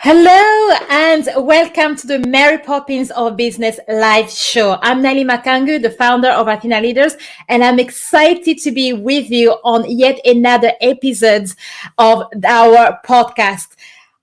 Hello and welcome to the Mary Poppins of Business live show. I'm Makangu, the founder of Athena Leaders, and I'm excited to be with you on yet another episode of our podcast.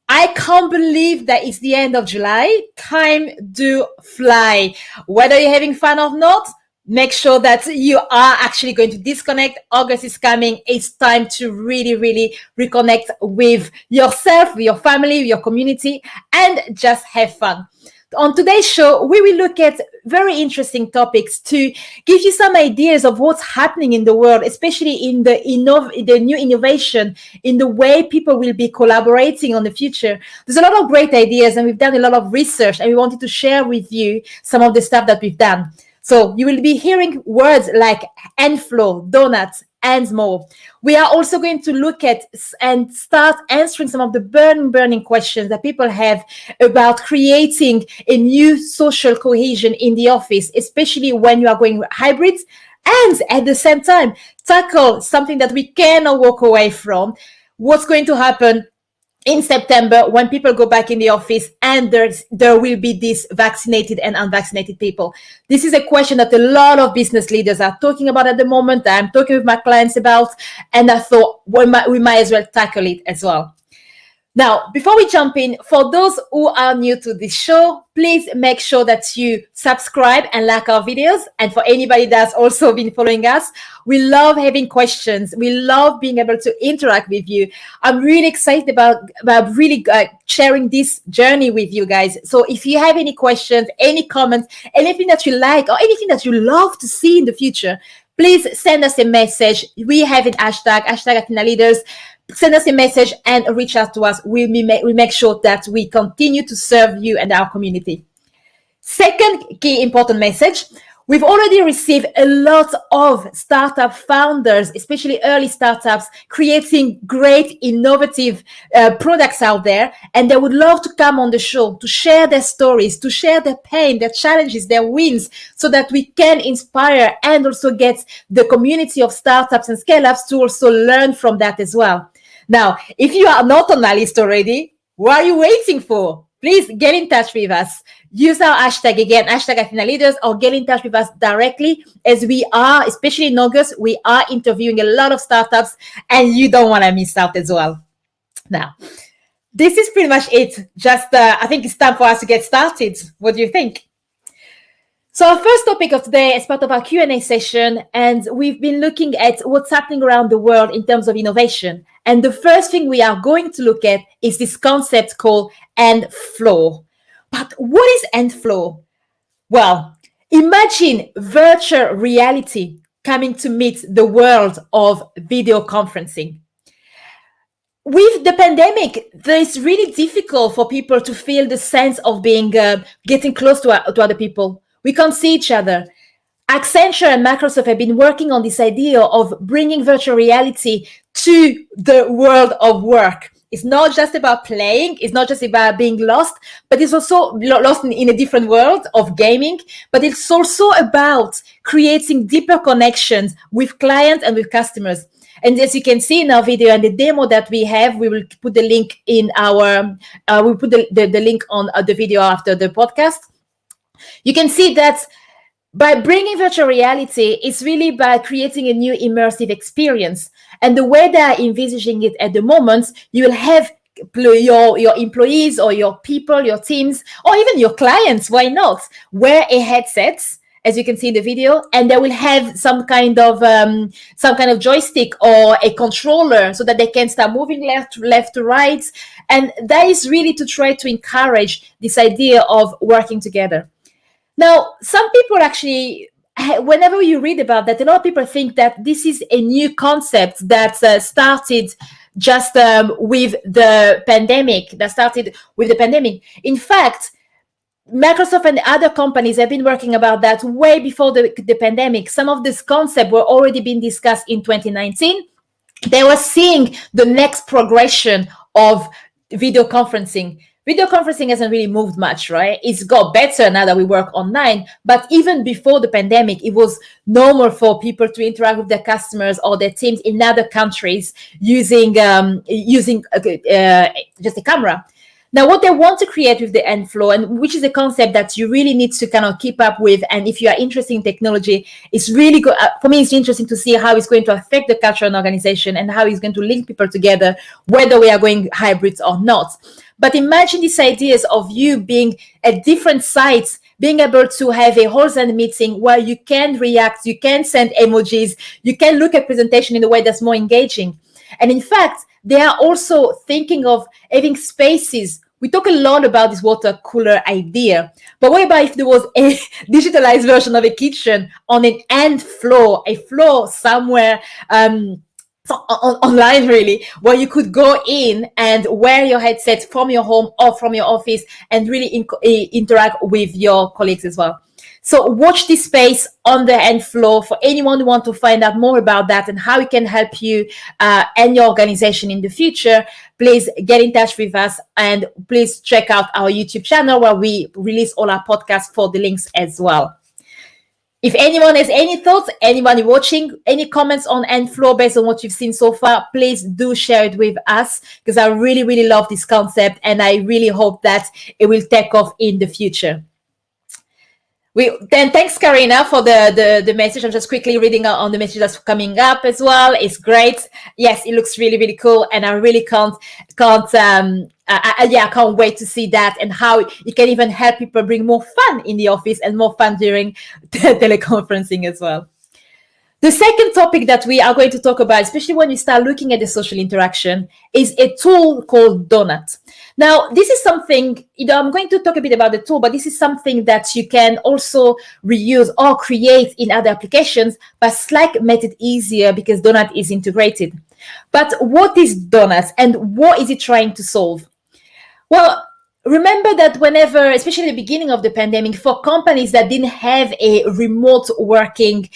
I can't believe that it's the end of July. Time do fly. Whether you're having fun or not, make sure that you are actually going to disconnect. August is coming. It's time to really reconnect with yourself, with your family, with your community, and just have fun. On today's show, we will look at very interesting topics to give you some ideas of what's happening in the world, especially in the new innovation, in the way people will be collaborating on the future. There's a lot of great ideas, and we've done a lot of research, and we wanted to share with you some of the stuff that we've done. So you will be hearing words like and flow, donuts, and more. We are also going to look at and start answering some of the burning questions that people have about creating a new social cohesion in the office, especially when you are going hybrid, and at the same time, tackle something that we cannot walk away from. What's going to happen in September when people go back in the office and there will be these vaccinated and unvaccinated people? This is a question that a lot of business leaders are talking about at the moment. I'm talking with my clients about, and I thought we might as well tackle it as well. Now, before we jump in, for those who are new to this show, please make sure that you subscribe and like our videos. And for anybody that's also been following us, we love having questions. We love being able to interact with you. I'm really excited about really sharing this journey with you guys. So if you have any questions, any comments, anything that you like, or anything that you love to see in the future, please send us a message. We have an hashtag Athena Leaders. Send us a message and reach out to us. We make sure that we continue to serve you and our community. Second key important message. We've already received a lot of startup founders, especially early startups, creating great innovative products out there. And they would love to come on the show to share their stories, to share their pain, their challenges, their wins, so that we can inspire and also get the community of startups and scale-ups to also learn from that as well. Now, if you are not on our list already, what are you waiting for? Please get in touch with us. Use our hashtag again, hashtag Athena Leaders, or get in touch with us directly, as we are, especially in August, we are interviewing a lot of startups and you don't want to miss out as well. Now, this is pretty much it. Just, I think it's time for us to get started. What do you think? So our first topic of today is part of our Q&A session, and we've been looking at what's happening around the world in terms of innovation. And the first thing we are going to look at is this concept called end flow. But what is end flow? Well, imagine virtual reality coming to meet the world of video conferencing. With the pandemic, it's really difficult for people to feel the sense of being getting close to other people. We can't see each other. Accenture and Microsoft have been working on this idea of bringing virtual reality to the world of work. It's not just about playing. It's not just about being lost, but it's also lost in a different world of gaming. But it's also about creating deeper connections with clients and with customers. And as you can see in our video and the demo that we have, we will put the link in our, we'll put the link on the video after the podcast. You can see that by bringing virtual reality, it's really by creating a new immersive experience. And the way they are envisaging it at the moment, you will have your employees or your people, your teams, or even your clients, why not, wear a headset, as you can see in the video, and they will have some kind of joystick or a controller so that they can start moving left to right. And that is really to try to encourage this idea of working together. Now, some people actually, whenever you read about that, a lot of people think that this is a new concept that started just with the pandemic. In fact, Microsoft and other companies have been working about that way before the pandemic. Some of this concept were already being discussed in 2019. They were seeing the next progression of video conferencing. Video conferencing hasn't really moved much, right? It's got better now that we work online. But even before the pandemic, it was normal for people to interact with their customers or their teams in other countries using just a camera. Now, what they want to create with the end flow, and which is a concept that you really need to kind of keep up with, and if you are interested in technology, it's really good. For me, it's interesting to see how it's going to affect the culture and organization and how it's going to link people together, whether we are going hybrids or not. But imagine these ideas of you being at different sites, being able to have a horizontal meeting where you can react, you can send emojis, you can look at presentation in a way that's more engaging. And in fact, they are also thinking of having spaces. We talk a lot about this water cooler idea, but what about if there was a digitalized version of a kitchen on an end floor, a floor somewhere online, really, where you could go in and wear your headset from your home or from your office and really interact with your colleagues as well. So watch this space on the end floor for anyone who wants to find out more about that and how it can help you and your organization in the future. Please get in touch with us, and please check out our YouTube channel where we release all our podcasts for the links as well. If anyone has any thoughts, anybody watching, any comments on end flow based on what you've seen so far, please do share it with us, because I really, really love this concept, and I really hope that it will take off in the future. Then thanks, Karina, for the message. I'm just quickly reading on the message that's coming up as well. It's great. Yes, it looks really, really cool, and I really can't wait to see that, and how it can even help people bring more fun in the office and more fun during the teleconferencing as well. The second topic that we are going to talk about, especially when you start looking at the social interaction, is a tool called Donut. Now, this is something, I'm going to talk a bit about the tool, but this is something that you can also reuse or create in other applications, but Slack made it easier because Donut is integrated. But what is Donut, and what is it trying to solve? Well, remember that whenever, especially at the beginning of the pandemic, for companies that didn't have a remote working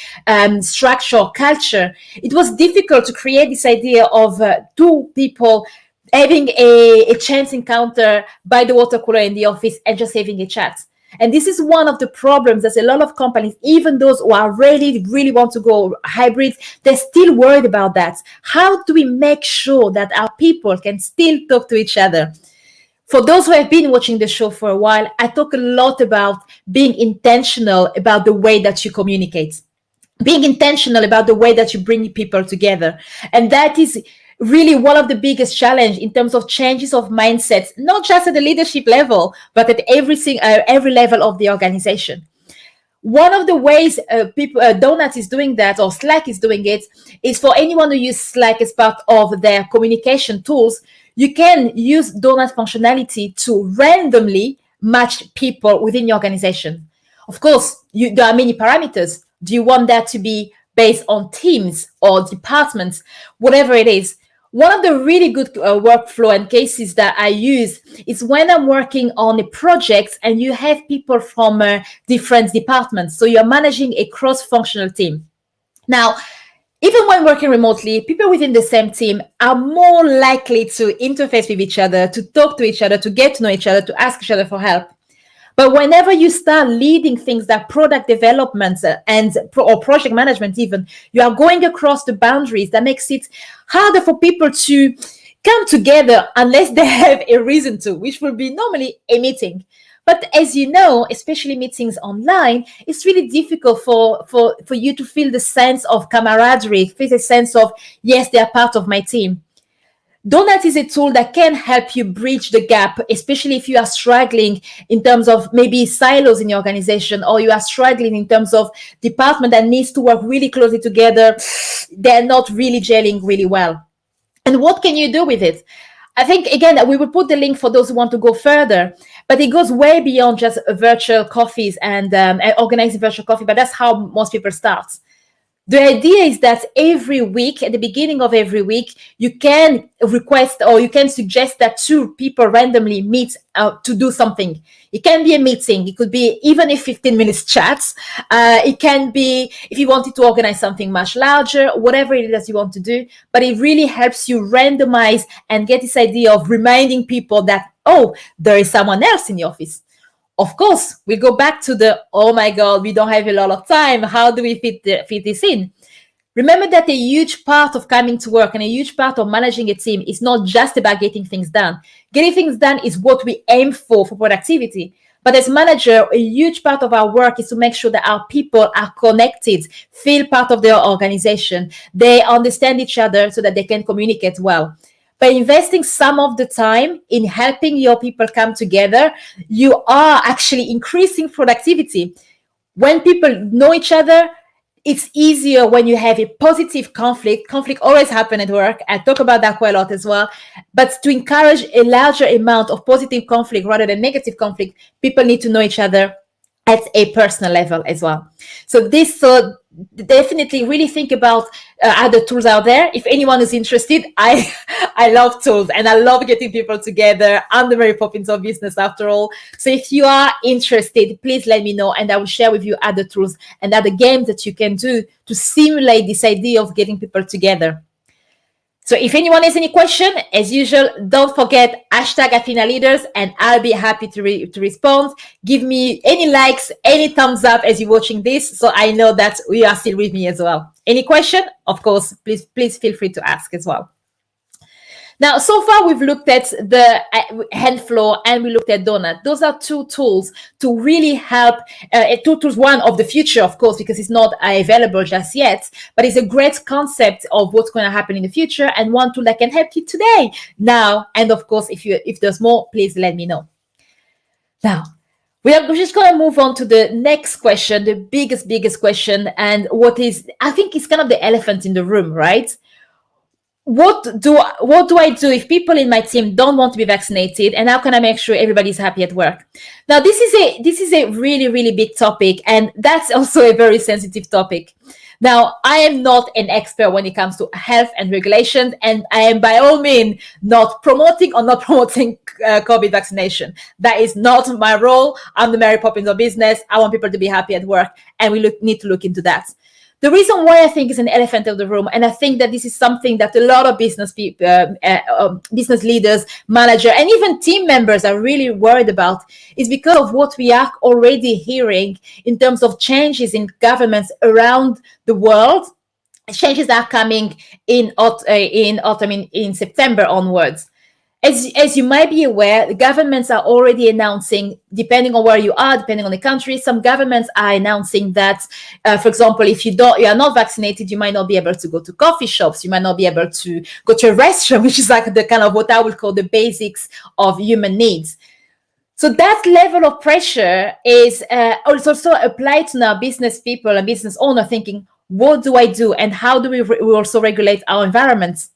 structure or culture, it was difficult to create this idea of two people having a chance encounter by the water cooler in the office and just having a chat. And this is one of the problems that a lot of companies, even those who are really want to go hybrid, they're still worried about that. How do we make sure that our people can still talk to each other? For those who have been watching the show for a while, I talk a lot about being intentional about the way that you communicate, being intentional about the way that you bring people together. And that is really one of the biggest challenges in terms of changes of mindsets, not just at the leadership level, but at every level of the organization. One of the ways Donut is doing that, or Slack is doing it, is for anyone who uses Slack as part of their communication tools. You can use Donut functionality to randomly match people within your organization. Of course, there are many parameters. Do you want that to be based on teams or departments, whatever it is? One of the really good workflow and cases that I use is when I'm working on a project and you have people from different departments. So you're managing a cross-functional team. Now, even when working remotely, people within the same team are more likely to interface with each other, to talk to each other, to get to know each other, to ask each other for help. But whenever you start leading things like product development or project management even, you are going across the boundaries. That makes it harder for people to come together unless they have a reason to, which will be normally a meeting. But as you know, especially meetings online, it's really difficult for you to feel the sense of camaraderie, feel the sense of, yes, they are part of my team. Donut is a tool that can help you bridge the gap, especially if you are struggling in terms of maybe silos in your organization, or you are struggling in terms of department that needs to work really closely together. They're not really gelling really well. And what can you do with it? I think, again, we will put the link for those who want to go further, but it goes way beyond just virtual coffees and organizing virtual coffee, but that's how most people start. The idea is that every week, at the beginning of every week, you can request or you can suggest that two people randomly meet to do something. It can be a meeting. It could be even a 15 minutes chat. It can be if you wanted to organize something much larger, whatever it is that you want to do. But it really helps you randomize and get this idea of reminding people that, oh, there is someone else in the office. Of course, we go back to oh my God, we don't have a lot of time. How do we fit this in? Remember that a huge part of coming to work and a huge part of managing a team is not just about getting things done. Getting things done is what we aim for productivity. But as manager, a huge part of our work is to make sure that our people are connected, feel part of their organization. They understand each other so that they can communicate well. By investing some of the time in helping your people come together, you are actually increasing productivity. When people know each other, it's easier when you have a positive conflict. Conflict always happens at work. I talk about that quite a lot as well. But to encourage a larger amount of positive conflict rather than negative conflict, people need to know each other at a personal level as well. So definitely really think about other tools out there. If anyone is interested, I love tools and I love getting people together. I'm the Mary Poppins of business after all. So if you are interested, please let me know and I will share with you other tools and other games that you can do to simulate this idea of getting people together. So if anyone has any question, as usual, don't forget #Athena Leaders, and I'll be happy to respond. Give me any likes, any thumbs up as you're watching this, so I know that you are still with me as well. Any question? Of course, please feel free to ask as well. Now, so far we've looked at the hand flow and we looked at donut. Those are two tools to really help. Two tools, one of the future, of course, because it's not available just yet, but it's a great concept of what's going to happen in the future, and one tool that can help you today, now, and of course, if there's more, please let me know. Now, we're just going to move on to the next question, the biggest question, and I think it's kind of the elephant in the room, right? What do I do if people in my team don't want to be vaccinated, and how can I make sure everybody's happy at work? Now, this is a really big topic, and that's also a very sensitive topic. Now, I am not an expert when it comes to health and regulations, and I am by all means not promoting COVID vaccination. That is not my role. I'm the Mary Poppins of business. I want people to be happy at work, and we need to look into that. The reason why I think it's an elephant in the room, and I think that this is something that a lot of business people, business leaders, manager, and even team members are really worried about, is because of what we are already hearing in terms of changes in governments around the world. Changes are coming in September onwards. As you might be aware, the governments are already announcing, depending on where you are, depending on the country, some governments are announcing that, for example, if you are not vaccinated, you might not be able to go to coffee shops, you might not be able to go to a restaurant, which is like the kind of what I would call the basics of human needs. So that level of pressure is also applied to now business people and business owners thinking, what do I do? And how do we also regulate our environments?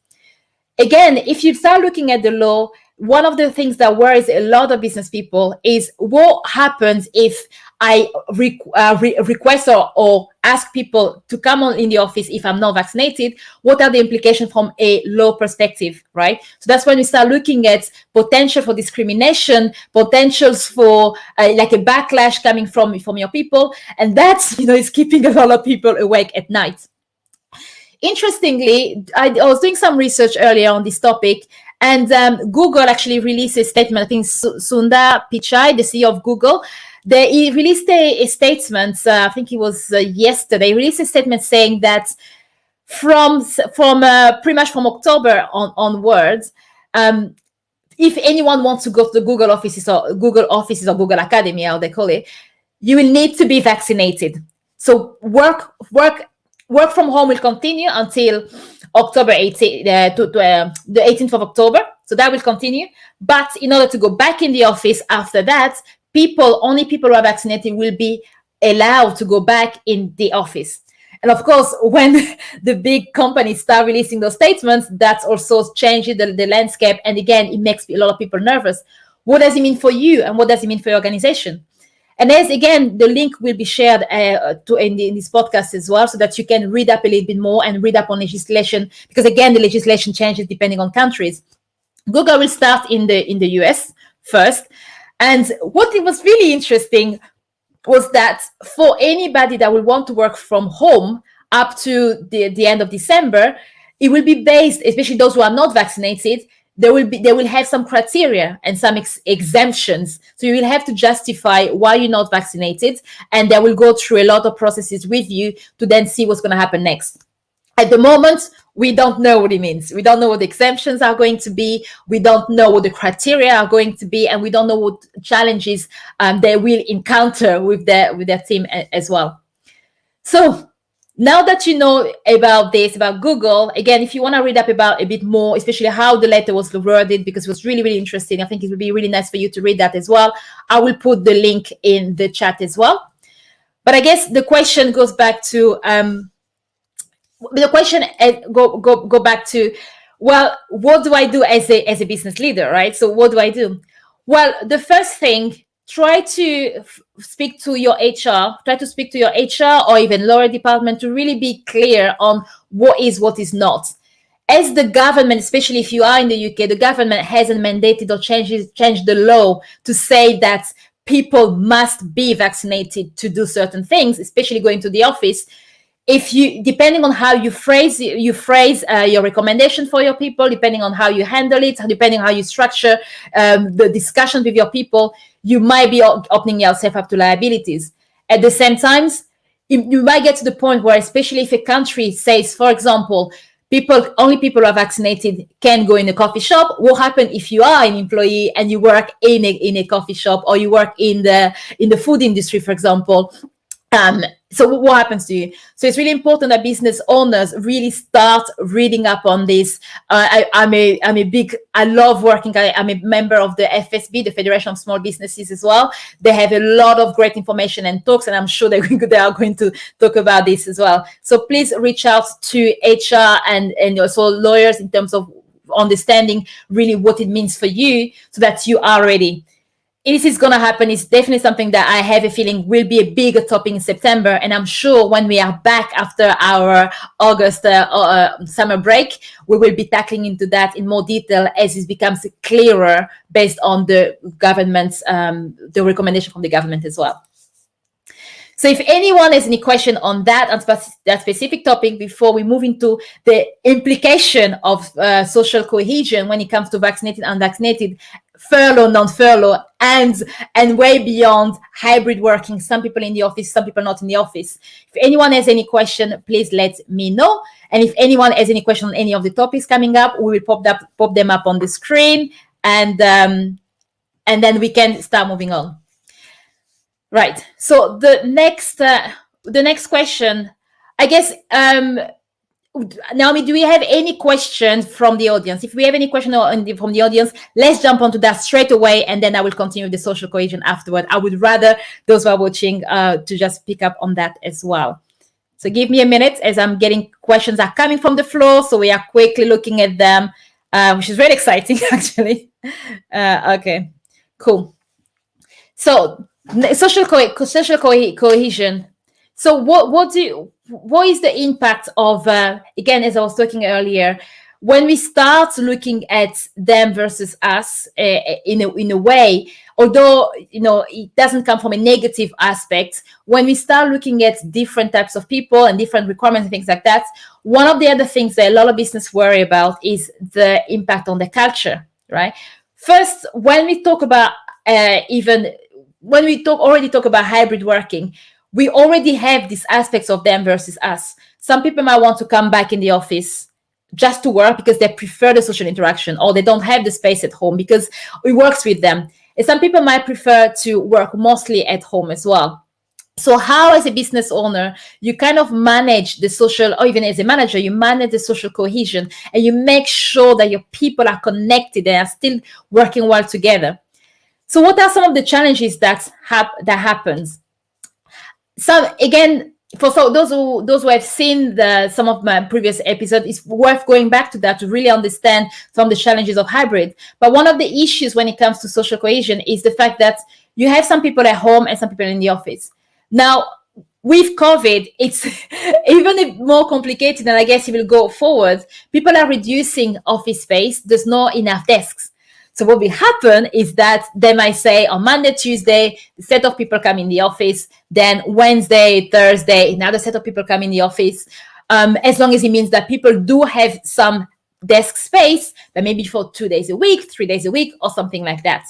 Again, if you start looking at the law, one of the things that worries a lot of business people is what happens if I request or ask people to come on in the office if I'm not vaccinated. What are the implications from a law perspective, right? So that's when we start looking at potential for discrimination, potentials for like a backlash coming from your people, and that's is keeping a lot of people awake at night. Interestingly, I was doing some research earlier on this topic, and Google actually released a statement. I think Sundar Pichai, the CEO of Google, he released a statement. I think it was yesterday. He released a statement saying that from pretty much from October onwards, if anyone wants to go to the Google offices or Google Academy, how they call it, you will need to be vaccinated. So work from home will continue until October 18th, the 18th of October. So that will continue. But in order to go back in the office after that, only people who are vaccinated will be allowed to go back in the office. And of course, when the big companies start releasing those statements, that's also changing the landscape. And again, it makes a lot of people nervous. What does it mean for you? And what does it mean for your organization? And as again, the link will be shared in this podcast as well, so that you can read up a little bit more and read up on legislation, because again, the legislation changes depending on countries. Google will start in the US first. And what was really interesting was that for anybody that will want to work from home up to the end of December, it will be based, especially those who are not vaccinated, they will have some criteria and some exemptions. So you will have to justify why you're not vaccinated, and they will go through a lot of processes with you to then see what's going to happen next. At the moment, we don't know what it means. We don't know what the exemptions are going to be. We don't know what the criteria are going to be, and we don't know what challenges they will encounter with their team as well. So now that you know about this, about Google, again, if you want to read up about a bit more, especially how the letter was worded, because it was really, really interesting, I think it would be really nice for you to read that as well. I will put the link in the chat as well. But I guess the question goes back to go back to, well, what do I do as a business leader, right? So what do I do? Well, the first thing, try to speak to your HR, or even lower department to really be clear on what is not. As the government, especially if you are in the UK, the government hasn't mandated or changed the law to say that people must be vaccinated to do certain things, especially going to the office. If you, depending on how you phrase your recommendation for your people, depending on how you handle it, depending on how you structure the discussion with your people, you might be opening yourself up to liabilities. At the same time, you might get to the point where, especially if a country says, for example, only people who are vaccinated can go in a coffee shop. What happens if you are an employee and you work in a coffee shop, or you work in the food industry, for example? So what happens to you? So it's really important that business owners really start reading up on this. I'm a member of the FSB, the Federation of Small Businesses as well. They have a lot of great information and talks, and I'm sure they are going to talk about this as well. So please reach out to HR and also lawyers in terms of understanding really what it means for you, so that you are ready. This is going to happen. It's definitely something that I have a feeling will be a bigger topic in September. And I'm sure when we are back after our August summer break, we will be tackling into that in more detail as it becomes clearer based on the government's, the recommendation from the government as well. So if anyone has any question on that specific topic before we move into the implication of social cohesion when it comes to vaccinated, unvaccinated, furlough, non-furlough, and way beyond hybrid working, some people in the office, some people not in the office. If anyone has any question, please let me know. And if anyone has any question on any of the topics coming up, we will pop them up on the screen, and then we can start moving on. Right. So the next question, I guess, Naomi, do we have any questions from the audience? If we have any question from the audience, let's jump onto that straight away, and then I will continue with the social cohesion afterward. I would rather those who are watching to just pick up on that as well. So give me a minute as I'm getting questions are coming from the floor. So we are quickly looking at them, which is very exciting, actually. Okay, cool. So social cohesion. So what is the impact of, again, as I was talking earlier, when we start looking at them versus us in a way, although, it doesn't come from a negative aspect, when we start looking at different types of people and different requirements and things like that, one of the other things that a lot of business worry about is the impact on the culture, right? First, when we talk about already talk about hybrid working, we already have these aspects of them versus us. Some people might want to come back in the office just to work because they prefer the social interaction, or they don't have the space at home because it works with them. And some people might prefer to work mostly at home as well. So how, as a business owner, you kind of manage the social, or even as a manager, you manage the social cohesion, and you make sure that your people are connected and are still working well together. So what are some of the challenges that happens? So again, for those who have seen some of my previous episodes, it's worth going back to that to really understand some of the challenges of hybrid. But one of the issues when it comes to social cohesion is the fact that you have some people at home and some people in the office. Now, with COVID, it's even more complicated, and I guess it will go forward. People are reducing office space. There's not enough desks. So what will happen is that they might say on Monday, Tuesday, the set of people come in the office. Then Wednesday, Thursday, another set of people come in the office. As long as it means that people do have some desk space, but maybe for 2 days a week, 3 days a week, or something like that.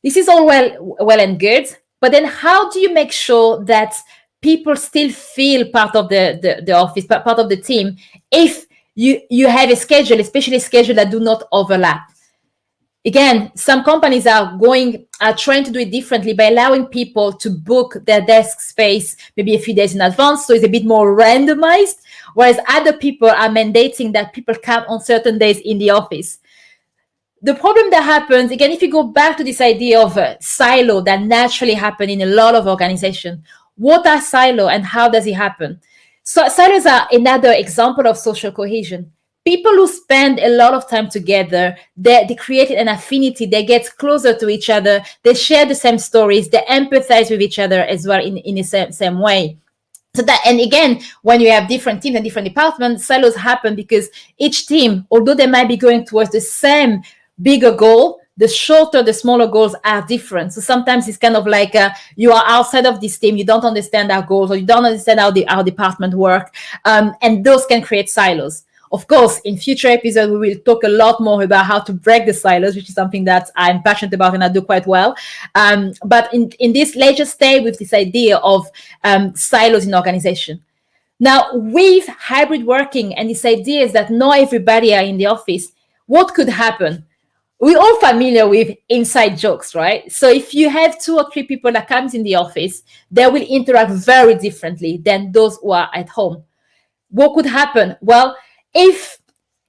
This is all well and good. But then how do you make sure that people still feel part of the office, part of the team, if you have a schedule, especially a schedule that do not overlap. Again, some companies are trying to do it differently by allowing people to book their desk space maybe a few days in advance, so it's a bit more randomized, whereas other people are mandating that people come on certain days in the office. The problem that happens, again, if you go back to this idea of a silo that naturally happen in a lot of organizations, what are silo and how does it happen? So silos are another example of social cohesion. People who spend a lot of time together, they create an affinity, they get closer to each other, they share the same stories, they empathize with each other as well in the same way. So that, and again, when you have different teams and different departments, silos happen because each team, although they might be going towards the same bigger goal, the shorter, the smaller goals are different. So sometimes it's kind of like you are outside of this team, you don't understand our goals, or you don't understand how our department work, and those can create silos. Of course, in future episodes, we will talk a lot more about how to break the silos, which is something that I'm passionate about and I do quite well. But in this, let's just stay with this idea of silos in organization. Now, with hybrid working and this idea is that not everybody are in the office, what could happen? We're all familiar with inside jokes, right? So if you have 2 or 3 people that comes in the office, they will interact very differently than those who are at home. What could happen? Well, if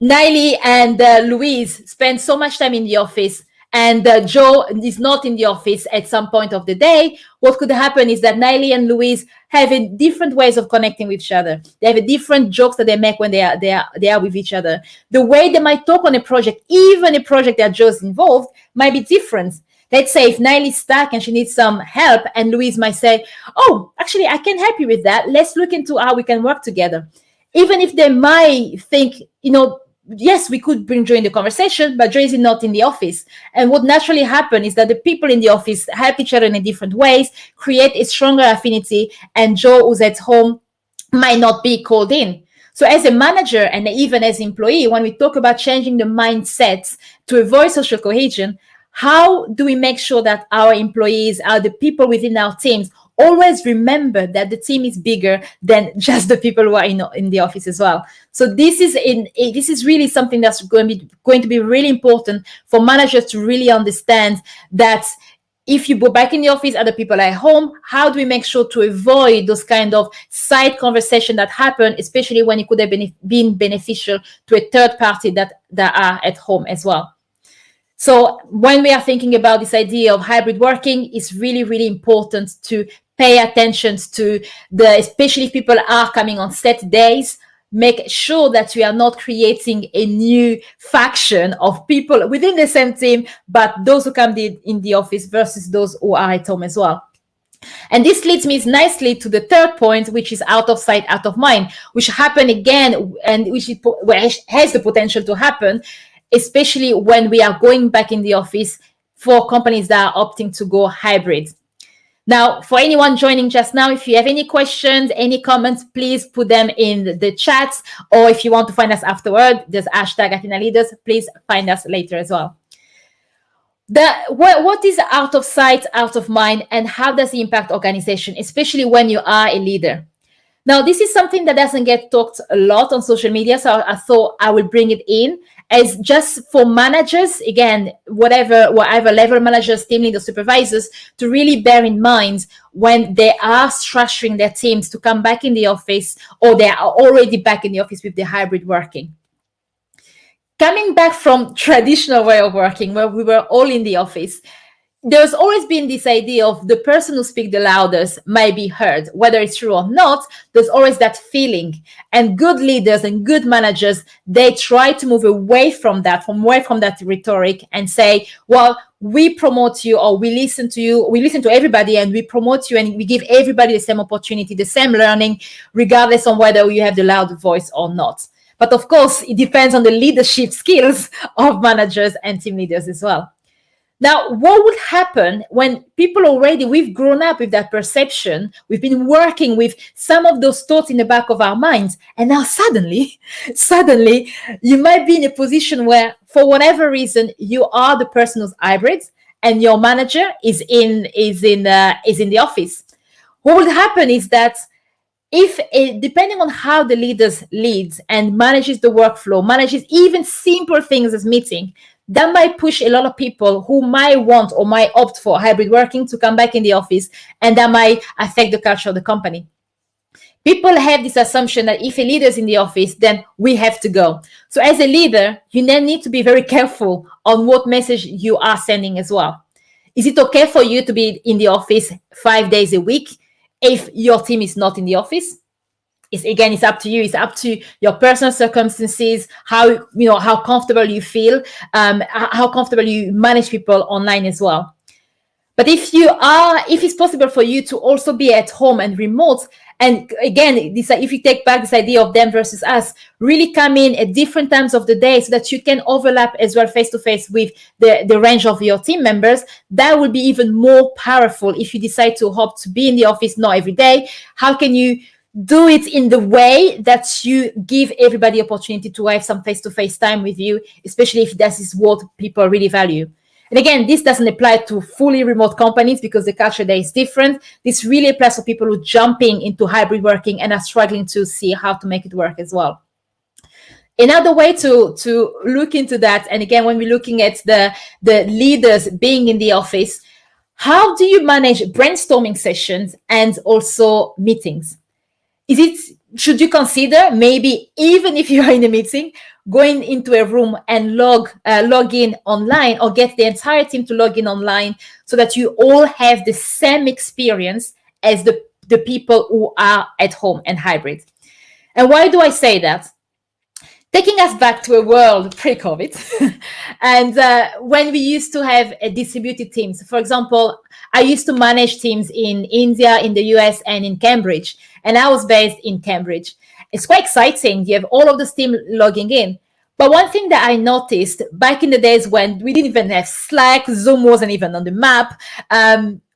Niley and Louise spend so much time in the office and Joe is not in the office at some point of the day, what could happen is that Niley and Louise have a different ways of connecting with each other. They have a different jokes that they make when they are with each other. The way they might talk on a project, even a project that Joe's involved, might be different. Let's say if Niley's stuck and she needs some help, and Louise might say, "Oh, actually, I can help you with that. Let's look into how we can work together." Even if they might think, yes, we could bring Joe in the conversation, but Joe is not in the office. And what naturally happens is that the people in the office help each other in different ways, create a stronger affinity, and Joe, who's at home, might not be called in. So as a manager and even as an employee, when we talk about changing the mindsets to avoid social cohesion, how do we make sure that our employees, the people within our teams, always remember that the team is bigger than just the people who are in the office as well? So this is really something that's going to be really important for managers to really understand that if you go back in the office, other people are at home, how do we make sure to avoid those kind of side conversations that happen, especially when it could have been beneficial to a third party that are at home as well? So when we are thinking about this idea of hybrid working, it's really, really important to pay attention to especially if people are coming on set days, make sure that we are not creating a new faction of people within the same team, but those who come in the office versus those who are at home as well. And this leads me nicely to the third point, which is out of sight, out of mind, which happen again, and which has the potential to happen, especially when we are going back in the office for companies that are opting to go hybrid. Now, for anyone joining just now, if you have any questions, any comments, please put them in the chats, or if you want to find us afterward, there's hashtag Athena Leaders. Please find us later as well. What is out of sight, out of mind, and how does it impact organization, especially when you are a leader? Now, this is something that doesn't get talked a lot on social media, so I thought I will bring it in as just for managers, again, whatever level managers, team leaders, supervisors, to really bear in mind when they are structuring their teams to come back in the office, or they are already back in the office with the hybrid working. Coming back from traditional way of working, where we were all in the office, there's always been this idea of the person who speaks the loudest might be heard. Whether it's true or not, there's always that feeling. And good leaders and good managers, they try to move away from that rhetoric and say, well, we promote you, or we listen to you, we listen to everybody and we promote you, and we give everybody the same opportunity, the same learning, regardless of whether you have the loud voice or not. But of course, it depends on the leadership skills of managers and team leaders as well. Now, what would happen when people we've grown up with that perception, we've been working with some of those thoughts in the back of our minds, and now suddenly, you might be in a position where, for whatever reason, you are the person who's hybrid, and your manager is in the office. what will happen is that if depending on how the leaders leads and manages the workflow, manages even simple things as meeting, that might push a lot of people who might want or might opt for hybrid working to come back in the office, and that might affect the culture of the company. People have this assumption that if a leader is in the office, then we have to go. So as a leader, you then need to be very careful on what message you are sending as well. Is it okay for you to be in the office 5 days a week if your team is not in the office? It's up to you. It's up to your personal circumstances, how comfortable you feel, how comfortable you manage people online as well. But if it's possible for you to also be at home and remote, and again, if you take back this idea of them versus us, really come in at different times of the day so that you can overlap as well face-to-face with the range of your team members, that will be even more powerful if you decide to opt to be in the office, not every day. How can you do it in the way that you give everybody opportunity to have some face-to-face time with you, especially if that is what people really value? And again, this doesn't apply to fully remote companies because the culture there is different. This really applies for people who are jumping into hybrid working and are struggling to see how to make it work as well. Another way to look into that, and again, when we're looking at the leaders being in the office, how do you manage brainstorming sessions and also meetings? Should you consider maybe, even if you are in a meeting, going into a room and log in online, or get the entire team to log in online so that you all have the same experience as the people who are at home and hybrid? And why do I say that? Taking us back to a world pre-COVID, and when we used to have distributed teams. For example, I used to manage teams in India, in the US, and in Cambridge, and I was based in Cambridge. It's quite exciting. You have all of the team logging in. But one thing that I noticed back in the days when we didn't even have Slack, Zoom wasn't even on the map.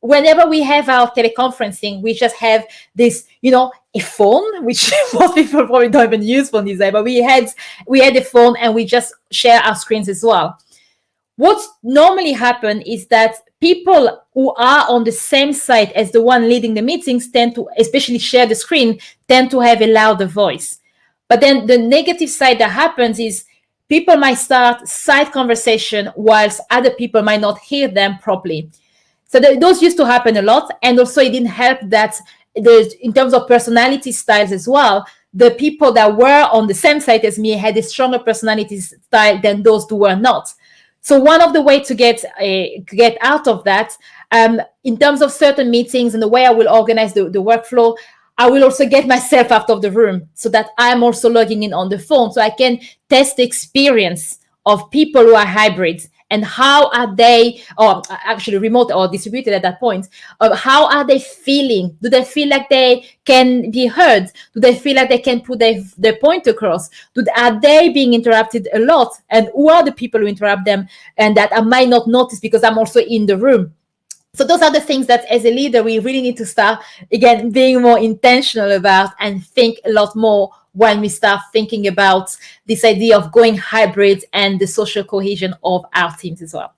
Whenever we have our teleconferencing, we just have this, a phone, which most people probably don't even use phone these days, but we had a phone and we just share our screens as well. What normally happens is that people who are on the same site as the one leading the meetings tend to, especially share the screen, tend to have a louder voice. But then the negative side that happens is people might start side conversation whilst other people might not hear them properly. So those used to happen a lot. And also it didn't help that in terms of personality styles as well, the people that were on the same site as me had a stronger personality style than those who were not. So one of the ways to get out of that, in terms of certain meetings and the way I will organize the workflow, I will also get myself out of the room so that I'm also logging in on the phone so I can test the experience of people who are hybrids and how are they, or actually remote or distributed at that point, how are they feeling? Do they feel like they can be heard? Do they feel like they can put their point across? Are they being interrupted a lot? And who are the people who interrupt them and that I might not notice because I'm also in the room? So those are the things that as a leader, we really need to start, again, being more intentional about and think a lot more when we start thinking about this idea of going hybrid and the social cohesion of our teams as well.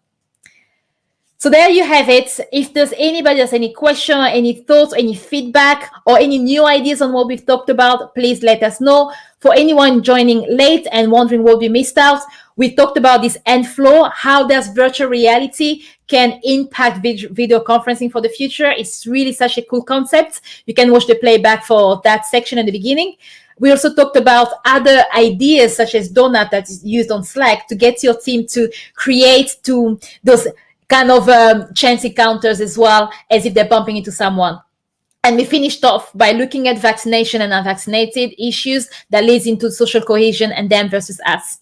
So there you have it. If there's anybody has any question, or any thoughts, any feedback, or any new ideas on what we've talked about, please let us know. For anyone joining late and wondering what we missed out, we talked about this end flow, how does virtual reality can impact video conferencing for the future. It's really such a cool concept. You can watch the playback for that section at the beginning. We also talked about other ideas such as Donut that is used on Slack to get your team to create those kind of chance encounters as well as if they're bumping into someone. And we finished off by looking at vaccination and unvaccinated issues that leads into social cohesion and them versus us.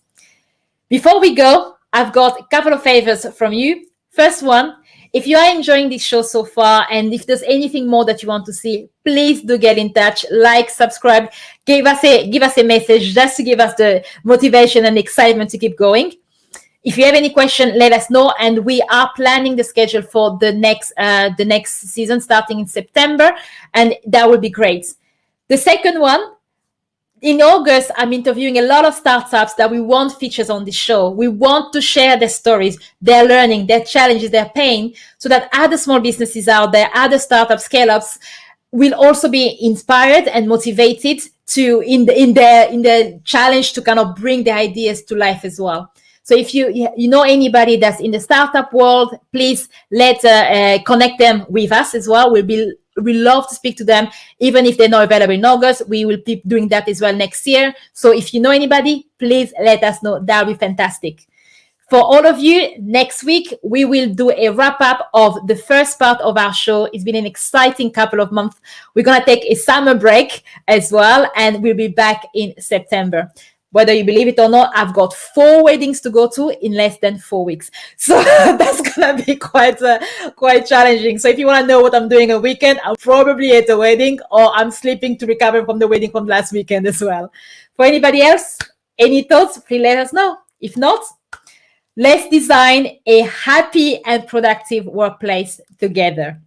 Before we go, I've got a couple of favors from you. First one, if you are enjoying this show so far, and if there's anything more that you want to see, please do get in touch, like, subscribe, give us a message just to give us the motivation and excitement to keep going. If you have any question, let us know, and we are planning the schedule for the next season starting in September, and that would be great. The second one, in August, I'm interviewing a lot of startups that we want features on the show. We want to share their stories, their learning, their challenges, their pain, so that other small businesses out there, other startups, scale-ups, will also be inspired and motivated to in the challenge to kind of bring the ideas to life as well. So if you know anybody that's in the startup world, please let connect them with us as well. We love to speak to them, even if they're not available in August. We will keep doing that as well next year. So if you know anybody, please let us know. That would be fantastic. For all of you, next week, we will do a wrap up of the first part of our show. It's been an exciting couple of months. We're going to take a summer break as well, and we'll be back in September. Whether you believe it or not, I've got 4 weddings to go to in less than 4 weeks. So that's going to be quite challenging. So if you want to know what I'm doing a weekend, I'm probably at a wedding, or I'm sleeping to recover from the wedding from last weekend as well. For anybody else, any thoughts, please let us know. If not, let's design a happy and productive workplace together.